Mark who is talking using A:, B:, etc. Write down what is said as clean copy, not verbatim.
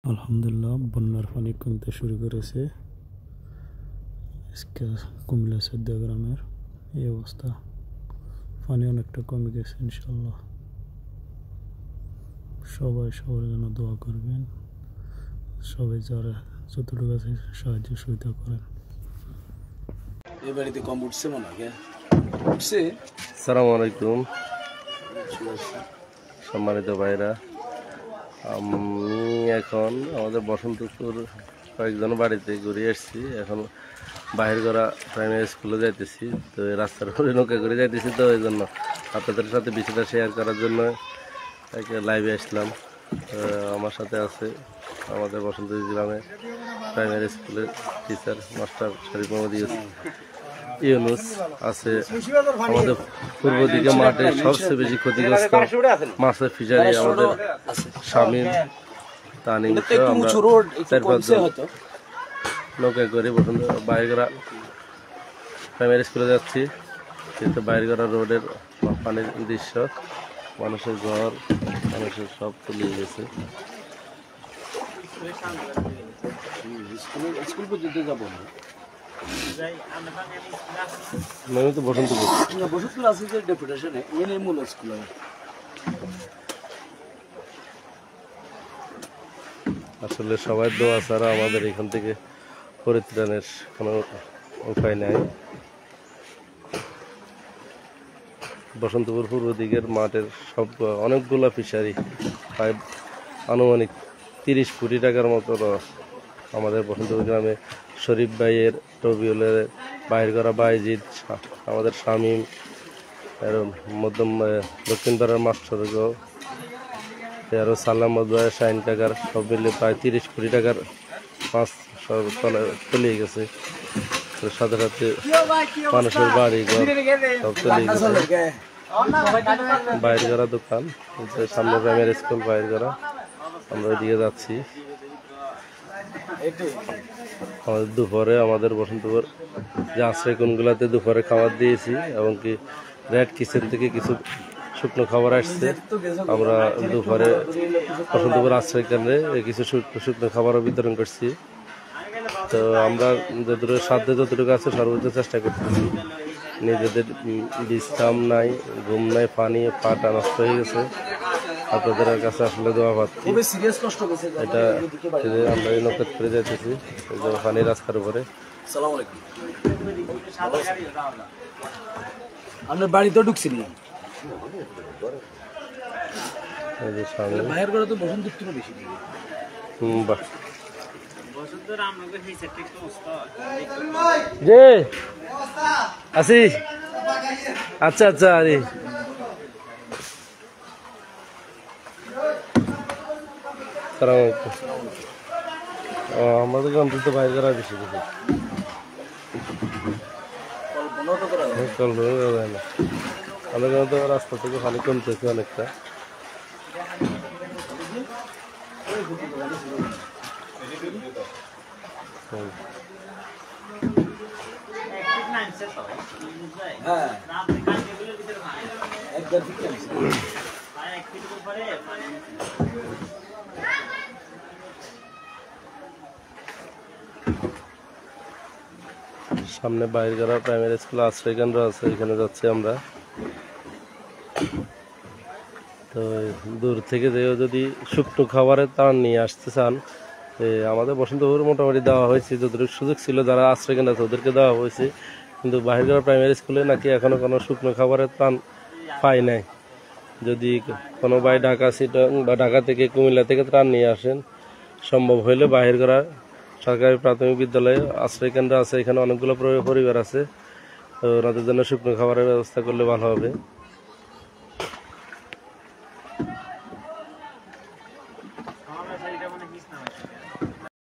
A: আলহামদুলিল্লাহ বন্যার পানি কমতে শুরু করেছে। আজকে কুমিল্লা ১৪ গ্রামের এই অবস্থা। পানি অনেকটা কমে গেছে ইনশাল্লাহ। সবাই সবার জন্য দোয়া করবেন। সবাই যারা যতটুকু আছে সাহায্য সুবিধা করেন।
B: এই বাড়িতে কম উঠছে মনে হয় উঠছে।
C: আসসালামু আলাইকুম সম্মানিত ভাইরা, আমি এখন আমাদের বসন্তপুর কয়েকজন বাড়িতে ঘুরে এসেছি। এখন বাহির করা প্রাইমারি স্কুলে যাইতেছি, তো এই রাস্তার উপরে নৌকা করে যাইতেছি, তো এই জন্য আপনাদের সাথে বিষয়টা শেয়ার করার জন্য লাইভে আসলাম। আমার সাথে আছে আমাদের বসন্তপুর গ্রামে প্রাইমারি স্কুলের টিচার মাস্টার শরীফ মোহাম্মদ ইউনুস আছে। আমাদের পূর্ব দিকে মাঠে সবচেয়ে বেশি ক্ষতিগ্রস্ত মাছের ফিশারি আমাদের শামীম তানিম, আমরা ৪-৫ জন নৌকায় করে বসন্ত বাইরগড়া প্রাইমারি স্কুলে যাচ্ছি। কিন্তু বাইরগড়া রোডের পানির দৃশ্য, মানুষের ঘর, মানুষের সব তলিয়ে গেছে।
B: স্কুল পর্যন্ত যাবো না,
C: আমি তো
B: বসন্তপুর আছে যে ডেপুটেশনে এনে মূল স্কুল।
C: আসলে সবাই দোয়া ছাড়া আমাদের এখান থেকে পরিত্রাণের কোনো উপায় নাই। বসন্তপুর পূর্ব দিকের মাঠের সব অনেকগুলো ফিশারি, প্রায় আনুমানিক ৩০ কোটি টাকার মতো আমাদের বসন্তপুর গ্রামে শরীফ ভাইয়ের, রবিউলের, বাহির করা বাইজিৎ, আমাদের শামীম, মধ্যম দক্ষিণ পাড়ার মাস্টারগো, আরও সালাম মজবাহের শাহিন টাকার, সব মিলে প্রায় ৩০ কোটি টাকার মাছ সব তলিয়ে গেছে। সাথে সাথে মানুষের বাড়ি ঘর সব তলিয়ে গেছে। বাইর করা দোকান, সামনে প্রাইমারি স্কুল বাইর করা, আমরা ওইদিকে যাচ্ছি। আমাদের দুপুরে আমাদের বসন্তপুর যে আশ্রয় কোনগুলাতে দুপুরে খাবার দিয়েছি, এবং কি রেড কিচেন থেকে কিছু শুকনো খাবার আসছে। আমরা দুপুরে বসন্তপুর আশ্রয় কেন্দ্রে কিছু শুকনো খাবারও বিতরণ করছি। তো আমরা যতটুকু সাধ্যে যতটুকু আছে সর্বোচ্চ চেষ্টা করতেছি। নিজেদের বিশ্রাম নাই, ঘুম নাই, পানি পাটা নষ্ট হয়ে গেছে। আপনাদের কাছে আসলে দোয়া পাচ্ছি। এটা আমরা এই নৌকা করে যাইতেছি পানি রাস্তার উপরে।
B: আপনার বাড়িতে ঢুকছি না, বাইরের করে তো বসন্তপুর থেকে বেশি।
C: বাহ, যে আসি, আচ্ছা আচ্ছা, আরে আমাদের গ্রাম তো বাইরে করা বেশি বেশি কল্পনা করা যায় না। আমাদের গ্রামে তো রাস্তা থেকে পানি কমতেছে অনেকটা। সামনে বাইরে করা প্রাইমারি স্কুল আশ্রয় কেন্দ্র আছে, এখানে যাচ্ছি আমরা। তো দূর থেকে যেও যদি শুকনো খাবারের ত্রাণ নিয়ে আসতে চান, আমাদের বসন্তপুর মোটামুটি দেওয়া হয়েছে, যতটুকু সুযোগ ছিল যারা আশ্রয় কেন্দ্র আছে ওদেরকে দেওয়া হয়েছে। কিন্তু বাহির করা প্রাইমারি স্কুলে নাকি এখনো কোনো শুকনো খাবারের ত্রাণ পাই নাই। যদি কোনো ভাই ঢাকা সিটং বা ঢাকা থেকে কুমিল্লা থেকে ত্রাণ নিয়ে আসেন, সম্ভব হইলে বাহির করা সরকারি প্রাথমিক বিদ্যালয়ে আশ্রয় কেন্দ্র আছে, এখানে অনেকগুলো পরিবার আছে, তো ওনাদের জন্য শুকনো খাবারের ব্যবস্থা করলে ভালো হবে।